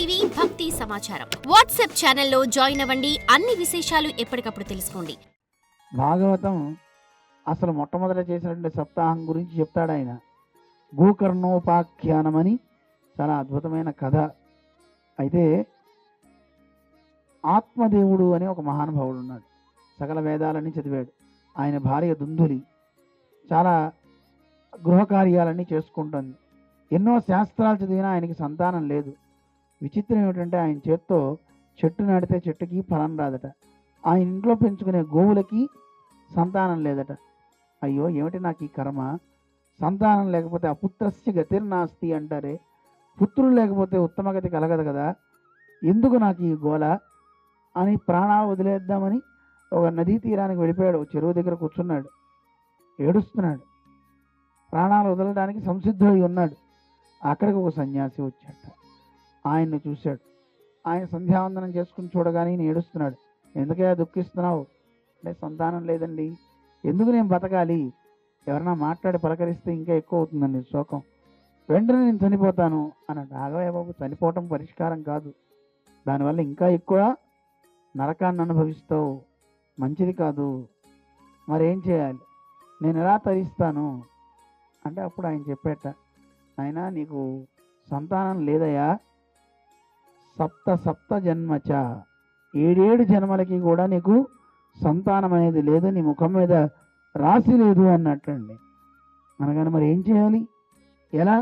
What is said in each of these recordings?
TV భక్తి సమాచారం WhatsApp ఛానల్లో జాయిన్ అవ్వండి. అన్ని విశేషాలు ఎప్పటికప్పుడు తెలుసుకోండి. భాగవతం అసలు మొట్టమొదట చేసినటువంటి సప్తాహం గురించి చెప్తాడు ఆయన. గోకర్ణోపాఖ్యానం అని చాలా అద్భుతమైన కథ. అయితే ఆత్మదేవుడు అని ఒక మహానుభావుడు ఉన్నాడు. సకల వేదాలన్నీ చదివాడు. ఆయన భార్య దుందులి చాలా గృహకార్యాలన్నీ చేసుకుంటుంది. ఎన్నో శాస్త్రాలు చదివినా ఆయనకి సంతానం లేదు. విచిత్రం ఏమిటంటే ఆయన చేత్తో చెట్టు నాటితే చెట్టుకి ఫలం రాదట. ఆయన ఇంట్లో పెంచుకునే గోవులకి సంతానం లేదట. అయ్యో ఏమిటి నాకు ఈ కర్మ, సంతానం లేకపోతే అపుత్రస్య గతిర్నాస్తి అంటారే, పుత్రులు లేకపోతే ఉత్తమగతి కలగదు కదా, ఎందుకు నాకు ఈ గోల అని ప్రాణాలు వదిలేద్దామని ఒక నదీ తీరానికి వెళ్ళిపోయాడు. చెరువు దగ్గర కూర్చున్నాడు, ఏడుస్తున్నాడు. ప్రాణాలు వదలడానికి సంసిద్ధుడై ఉన్నాడు. అక్కడికి ఒక సన్యాసి వచ్చాట. ఆయన్ని చూశాడు. ఆయన సంధ్యావందనం చేసుకుని చూడగానే ఈయన ఏడుస్తున్నాడు. ఎందుకయ్యా దుఃఖిస్తున్నావు అంటే, సంతానం లేదండి, ఎందుకు నేను బతకాలి, ఎవరన్నా మాట్లాడి పలకరిస్తే ఇంకా ఎక్కువ అవుతుందండి శోకం, వెంటనే నేను చనిపోతాను అన్నాడు. ఆగవయ్య బాబు, చనిపోవటం పరిష్కారం కాదు, దానివల్ల ఇంకా ఎక్కువ నరకాన్ని అనుభవిస్తావు, మంచిది కాదు, మరేం చేయాలి, నేను ఎలా తరిస్తాను అంటే అప్పుడు ఆయన చెప్పేట, ఆయన నీకు సంతానం లేదయ్యా, సప్త జన్మచ, 7 జన్మలకి కూడా నీకు సంతానం అనేది లేదు, నీ ముఖం మీద రాసి లేదు అన్నట్టండి. అనగానే మరి ఏం చేయాలి, ఎలా,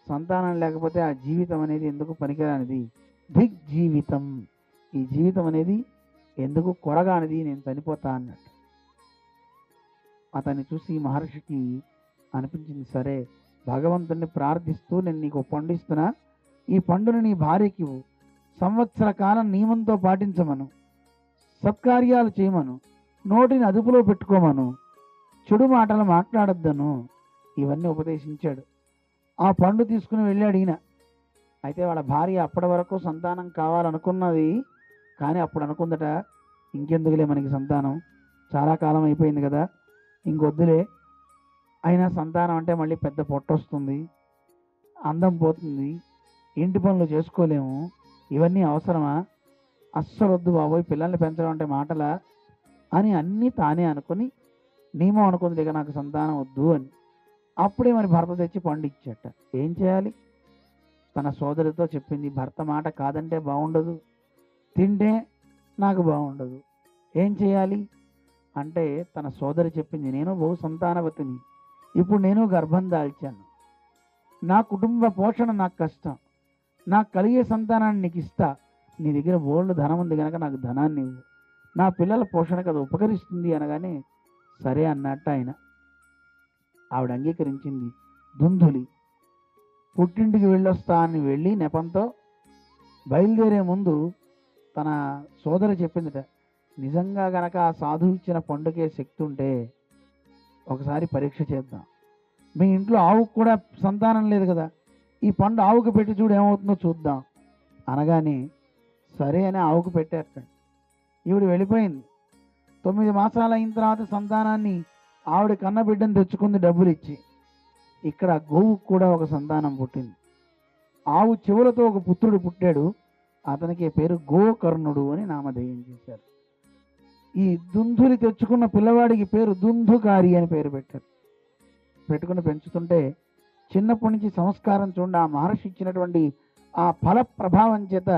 సంతానం లేకపోతే ఆ జీవితం అనేది ఎందుకు పనికిరానిది, దిగ్జీవితం, ఈ జీవితం అనేది ఎందుకు కొరగానిది, నేను చనిపోతా అన్నట్టు. అతన్ని చూసి మహర్షికి అనిపించింది, సరే భగవంతుడిని ప్రార్థిస్తూ నేను నీకు పండు ఇస్తున్నా, ఈ పండుని నీ భార్యకి సంవత్సర కాలం నియమంతో పాటించమను, సత్కార్యాలు చేయమను, నోటిని అదుపులో పెట్టుకోమను, చెడు మాటలు మాట్లాడొద్దను, ఇవన్నీ ఉపదేశించాడు. ఆ పండు తీసుకుని వెళ్ళాడు ఈయన. అయితే వాళ్ళ భార్య అప్పటి వరకు సంతానం కావాలనుకున్నది, కానీ అప్పుడు అనుకుందట, ఇంకెందుకులే మనకి సంతానం, చాలా కాలం అయిపోయింది కదా, ఇంకొద్దులే, అయినా సంతానం అంటే మళ్ళీ పెద్ద పొట్ట వస్తుంది, అందం పోతుంది, ఇంటి పనులు చేసుకోలేము, ఇవన్నీ అవసరమా, అస్సలు వద్దు బాబోయ్, పిల్లల్ని పెంచడం అంటే మాటలా అని అన్నీ తానే అనుకుని నియమం అనుకుంది, ఇక నాకు సంతానం వద్దు అని. అప్పుడే మరి భర్త తెచ్చి పండు ఇచ్చాట. ఏం చేయాలి, తన సోదరితో చెప్పింది, భర్త మాట కాదంటే బాగుండదు, తింటే నాకు బాగుండదు, ఏం చేయాలి అంటే తన సోదరి చెప్పింది, నేను బహు సంతానవతిని, ఇప్పుడు నేను గర్భం దాల్చాను, నా కుటుంబ పోషణ నాకు కష్టం, నాకు కలిగే సంతానాన్ని నీకు ఇస్తా, నీ దగ్గర బోల్డ్ ధనం ఉంది కనుక నాకు ధనాన్ని ఇవ్వు, నా పిల్లల పోషణకు అది ఉపకరిస్తుంది అనగానే సరే అన్నట్టు ఆయన. ఆవిడ అంగీకరించింది. దుందులి పుట్టింటికి వెళ్ళొస్తా అని వెళ్ళి నెపంతో బయలుదేరే ముందు తన సోదరి చెప్పిందిట, నిజంగా గనక ఆ సాధువు ఇచ్చిన పండుగే శక్తి ఉంటే ఒకసారి పరీక్ష చేద్దాం, మీ ఇంట్లో ఆవుకు కూడా సంతానం లేదు కదా, ఈ పండు ఆవుకు పెట్టి చూడు ఏమవుతుందో చూద్దాం అనగానే సరే అని ఆవుకు పెట్టారట. ఈవిడ వెళ్ళిపోయింది. 9 మాసాలు అయిన తర్వాత సంతానాన్ని ఆవిడ కన్నబిడ్డను తెచ్చుకుంది డబ్బులు ఇచ్చి. ఇక్కడ గోవుకు కూడా ఒక సంతానం పుట్టింది. ఆవు చెవులతో ఒక పుత్రుడు పుట్టాడు. అతనికి పేరు గోకర్ణుడు అని నామధేయం చేశారు. ఈ దుందులి తెచ్చుకున్న పిల్లవాడికి పేరు దుందుకారి అని పేరు పెట్టారు. పెట్టుకుని పెంచుతుంటే చిన్నప్పటి నుంచి సంస్కారం చూడండి, ఆ మహర్షి ఇచ్చినటువంటి ఆ ఫల ప్రభావం చేత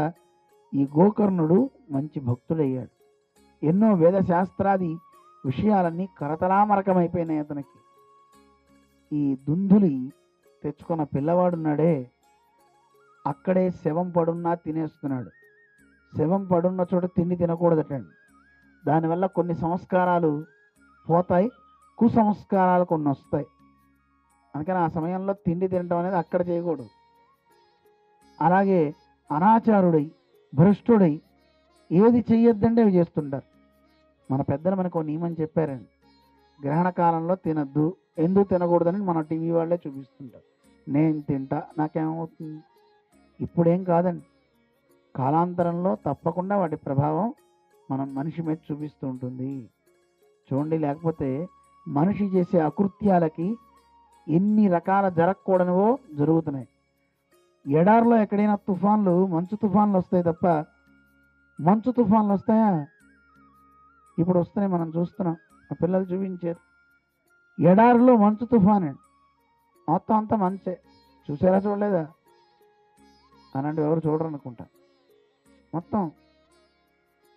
ఈ గోకర్ణుడు మంచి భక్తుడయ్యాడు. ఎన్నో వేద శాస్త్రాది విషయాలన్నీ కరతలామరకమైపోయినాయి అతనికి. ఈ దుందులి తెచ్చుకున్న పిల్లవాడున్నాడే, అక్కడే శవం పడున్నా తినేస్తున్నాడు. శవం పడున్న చోట తిండి తినకూడదటండి. దానివల్ల కొన్ని సంస్కారాలు పోతాయి, కుసంస్కారాలు కొన్ని వస్తాయి. అందుకని ఆ సమయంలో తిండి తినడం అనేది అక్కడ చేయకూడదు. అలాగే అనాచారుడై భ్రష్టుడై ఏది చెయ్యొద్దంటే అవి చేస్తుంటారు. మన పెద్దలు మనకు నియమం చెప్పారండి, గ్రహణ కాలంలో తినద్దు, ఎందుకు తినకూడదని మన టీవీ వాళ్ళే చూపిస్తుంటారు. నేను తింటా, నాకేమవుతుంది, ఇప్పుడేం కాదండి, కాలాంతరంలో తప్పకుండా వాటి ప్రభావం మనం మనిషి మీద చూపిస్తూ ఉంటుంది. చూడండి, లేకపోతే మనిషి చేసే అకృత్యాలకి ఎన్ని రకాల జరగకూడనివో జరుగుతున్నాయి. ఎడారిలో ఎక్కడైనా తుఫాన్లు, మంచు తుఫాన్లు వస్తాయి తప్ప మంచు తుఫాన్లు వస్తాయా? ఇప్పుడు వస్తున్నాయి, మనం చూస్తున్నాం. ఆ పిల్లలు చూపించారు. ఎడారిలో మంచు తుఫాన్ అండి, మొత్తం అంతా మంచే. చూసారా, చూడలేదా? అలాంటివి ఎవరు చూడరు అనుకుంటా. మొత్తం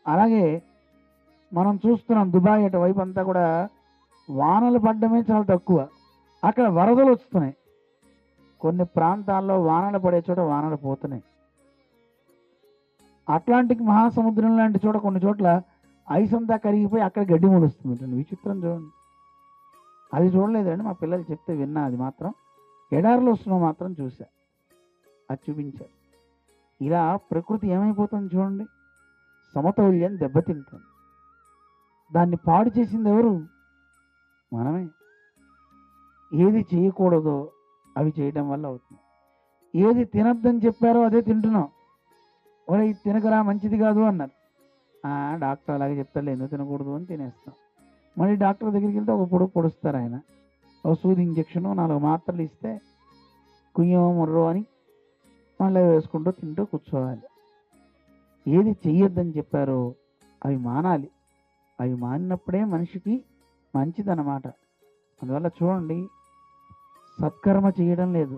అలాగే మనం చూస్తున్నాం. దుబాయ్ అటువైపు అంతా కూడా వానలు పడ్డమే చాలా తక్కువ, అక్కడ వరదలు వస్తున్నాయి. కొన్ని ప్రాంతాల్లో వానలు పడే చోట వానలు పోతున్నాయి. అట్లాంటిక్ మహాసముద్రం లాంటి చోట కొన్ని చోట్ల ఐస్ అంతా కరిగిపోయి అక్కడ గడ్డి మొలుస్తుంది. విచిత్రం చూడండి. అది చూడలేదండి, మా పిల్లలు చెప్తే విన్నా. అది మాత్రం ఎడారిలో వస్తున్నా మాత్రం చూసా, అది చూపించారు. ఇలా ప్రకృతి ఏమైపోతుంది చూడండి, సమతౌల్యం దెబ్బతింటుంది. దాన్ని పాడు చేసింది ఎవరు? మనమే. ఏది చేయకూడదో అవి చేయడం వల్ల అవుతుంది. ఏది తినద్దని చెప్పారో అదే తింటున్నాం. ఒరే ఇది తినకరా, మంచిది కాదు అన్నారు. డాక్టర్ అలాగే చెప్తారు, ఎందుకు తినకూడదు అని తినేస్తాం. మళ్ళీ డాక్టర్ దగ్గరికి వెళ్తే ఒక పొడుగు పొడుస్తారు ఆయన, ఒక సూది ఇంజక్షను 4 మాత్రలు ఇస్తే కుయ్యో ముర్రో అని మళ్ళీ వేసుకుంటూ తింటూ కూర్చోవాలి. ఏది చెయ్యొద్దని చెప్పారో అవి మానాలి. అవి మానినప్పుడే మనిషికి మంచిదన్నమాట. అందువల్ల చూడండి, సత్కర్మ చేయడం లేదు,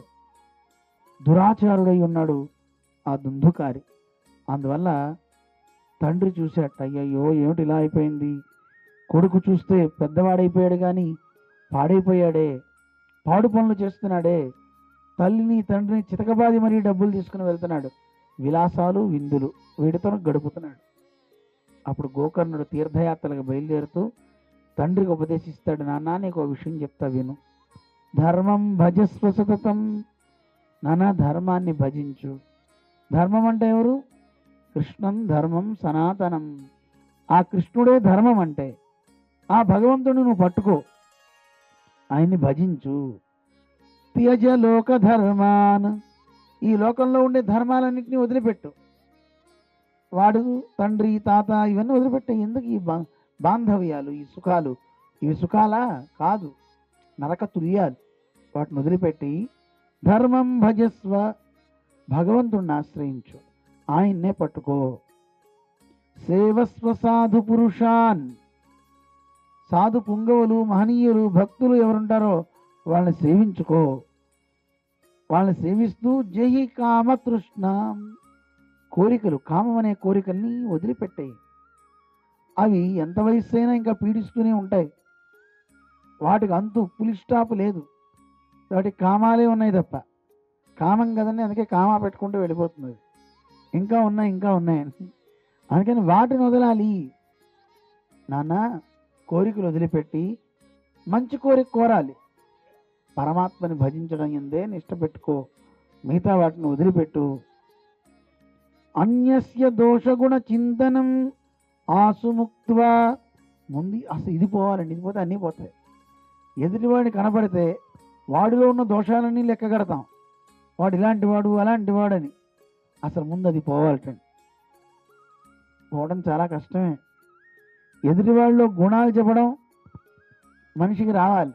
దురాచారుడై ఉన్నాడు ఆ దుందుకారి. అందువల్ల తండ్రి చూశాట, అయ్యయ్యో ఏమిటి ఇలా అయిపోయింది. కొడుకు చూస్తే పెద్దవాడైపోయాడు కానీ పాడైపోయాడే, పాడు పనులు చేస్తున్నాడే, తల్లిని తండ్రిని చితకబాది మరీ డబ్బులు తీసుకుని వెళ్తున్నాడు, విలాసాలు విందులు వీటితో గడుపుతున్నాడు. అప్పుడు గోకర్ణుడు తీర్థయాత్రలకు బయలుదేరుతూ తండ్రికి ఉపదేశిస్తాడు, నాన్న నీకు ఒక విషయం చెప్తా విను. ధర్మం భజస్వ సతతం, నాన్న ధర్మాన్ని భజించు. ధర్మం అంటే ఎవరు? కృష్ణం ధర్మం సనాతనం. ఆ కృష్ణుడే ధర్మం అంటే. ఆ భగవంతుడిని నువ్వు పట్టుకో, ఆయన్ని భజించు. త్యజ లోక ధర్మాన్, ఈ లోకంలో ఉండే ధర్మాలన్నింటినీ వదిలిపెట్టు. వాడు తండ్రి తాత ఇవన్నీ వదిలిపెట్టే. ఎందుకు ఈ బాంధవ్యాలు, ఈ సుఖాలు? ఇవి సుఖాలా? కాదు, నరక తుల్యాలు. వాటిని వదిలిపెట్టి ధర్మం భజస్వ, భగవంతుణ్ణి ఆశ్రయించు, ఆయన్నే పట్టుకో. సేవస్వ సాధు పురుషాన్, సాధు పుంగవులు, మహనీయులు, భక్తులు ఎవరుంటారో వాళ్ళని సేవించుకో. వాళ్ళని సేవిస్తూ జయి కామతృష్ణ, కోరికలు, కామం అనే కోరికల్ని వదిలిపెట్టాయి. అవి ఎంత వయసు అయినా ఇంకా పీడిస్తూనే ఉంటాయి. వాటికి అంతు పులి స్టాప్ లేదు. వాటికి కామాలే ఉన్నాయి తప్ప. కామం కదండి, అందుకే కామా పెట్టుకుంటూ వెళ్ళిపోతుంది. ఇంకా ఉన్నాయి, ఇంకా ఉన్నాయని. అందుకని వాటిని వదలాలి. నాన్న కోరికలు వదిలిపెట్టి మంచి కోరిక కోరాలి. పరమాత్మని భజించడం ఎందే నిష్ట పెట్టుకో, మిగతా వాటిని వదిలిపెట్టు. అన్యస్య దోషగుణ చింతనం ఆసుముక్త్వా, ముందు అసలు ఇది పోవాలండి, ఇది పోతే అన్నీ పోతాయి. ఎదుటివాడిని కనపడితే వాడిలో ఉన్న దోషాలన్నీ లెక్క కడతాం, వాడు ఇలాంటి వాడు అలాంటి వాడని. అసలు ముందు అది పోవాలటండి. పోవడం చాలా కష్టమే. ఎదుటి వాళ్ళలో గుణాలు చెప్పడం మనిషికి రావాలి.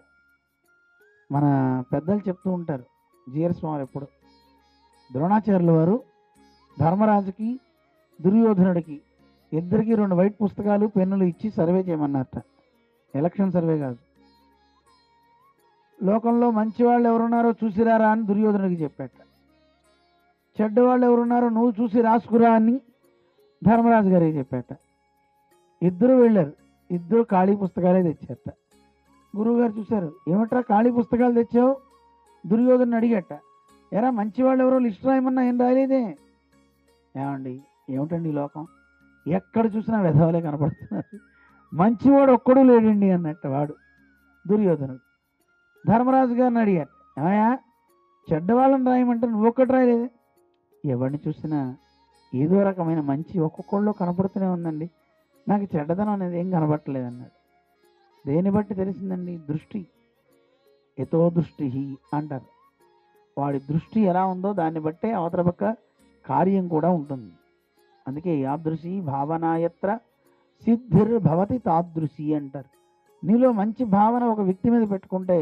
మన పెద్దలు చెప్తూ ఉంటారు, జీఆర్ స్వామి ఎప్పుడు, ద్రోణాచార్యుల వారు ధర్మరాజుకి దుర్యోధనుడికి ఇద్దరికి 2 వైట్ పుస్తకాలు పెన్నులు ఇచ్చి సర్వే చేయమన్నారట. ఎలక్షన్ సర్వే కాదు. లోకంలో మంచి వాళ్ళు ఎవరున్నారో చూసిరారా అని దుర్యోధనుడికి చెప్పాట. చెడ్డవాళ్ళు ఎవరున్నారో నువ్వు చూసి రాసుకురా అని ధర్మరాజు గారికి చెప్పాట. ఇద్దరు వెళ్ళారు, ఇద్దరు ఖాళీ పుస్తకాలే తెచ్చారట. గురువుగారు చూశారు, ఏమిట్రా ఖాళీ పుస్తకాలు తెచ్చావు? దుర్యోధను అడిగట, ఎరా మంచివాళ్ళు ఎవరో లిస్ట్ రాయమన్నా ఏం రాయలేదే. ఏమండి ఏమిటండి ఈ లోకం, ఎక్కడ చూసినా వెధవలే కనపడుతున్నారు, మంచివాడు ఒక్కడూ లేడండి అన్నట్టు వాడు దుర్యోధనుడు. ధర్మరాజు గారిని అడిగారు, ఏమయ్యా చెడ్డవాళ్ళని రాయమంటే నువ్వు ఒక్కటి రాయలేదే. ఎవరిని చూసినా ఏదో రకమైన మంచి ఒక్కొక్కళ్ళు కనపడుతూనే ఉందండి, నాకు చెడ్డదనం అనేది ఏం కనపడట్లేదు అన్నాడు. దేన్ని బట్టి తెలిసిందండి? దృష్టి. ఎతో దృష్టి అంటారు. వాడి దృష్టి ఎలా ఉందో దాన్ని బట్టే అవతల పక్క కార్యం కూడా ఉంటుంది. అందుకే యాదృశి భావనాయత్ర సిద్ధిర్భవతి తాదృశి అంటారు. నీలో మంచి భావన ఒక వ్యక్తి మీద పెట్టుకుంటే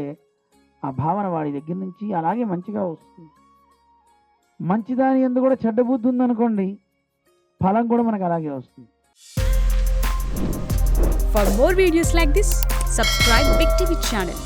ఆ భావన వాడి దగ్గర నుంచి అలాగే మంచిగా వస్తుంది. మంచిదాని యందు కూడా చెడ్డ బుద్ధి ఉందనుకోండి, ఫలం కూడా మనకు అలాగే వస్తుంది. For more videos like this, subscribe Big TV channel.